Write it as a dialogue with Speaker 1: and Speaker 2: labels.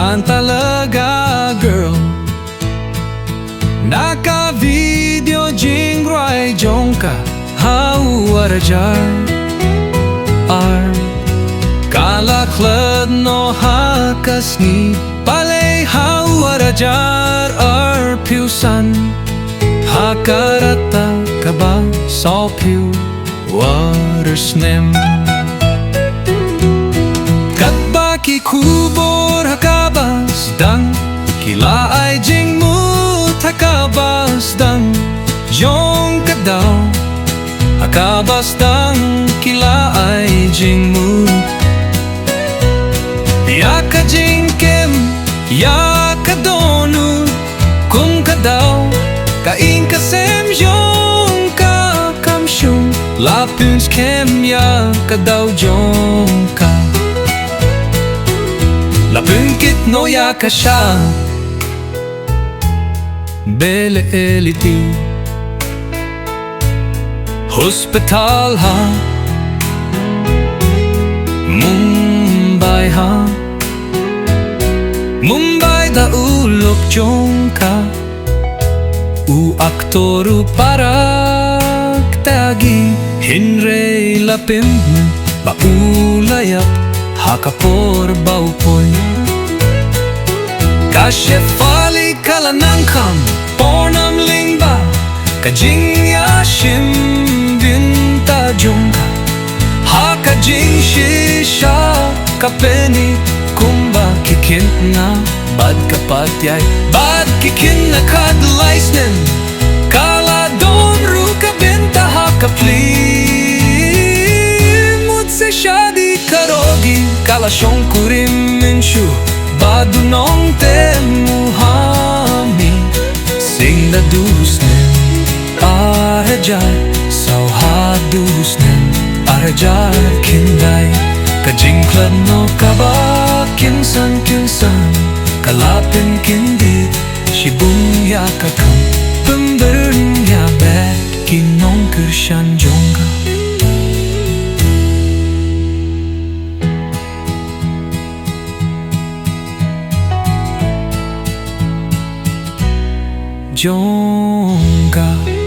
Speaker 1: naman talaga, girl. Naka-video jingray jong ka hawarajar ar kalaklad no hakasni palay hawarajar ar piusan hakarata kaba sa piu watersnem kadbaki kubor hakabas dang kila ay jingmut hakabas dang jong kadaw hakabas dang kila ay jingmut yaka jingkem yaka donu kum kadaw kain kasem jong ka kamshung lapuns kem yaka daw jong ka lapunkit no yaka siya bele eliti hospital ha Mumbai ha Mumbai da ulok jong ka u aktoru parak tagi hinre lapim ba ulayap hakapor baupoy ka Shefali kalanang kham pawnam lyngba ka jingïashim bynta jong haka jingshisha ka pyni kumba kikin na bad kapatyay bad kikin na kadalaisnin kala don ru ka bynta haka pli mutse shadi karogi kala shong kurim inshu badu nong temuhami sing da dusnin arajar sauhadusnin arajar kinday kajingklad no kaba kinsan kalapin kindi shibuya kakam pemberun ya bet kinong kershan jongga jongga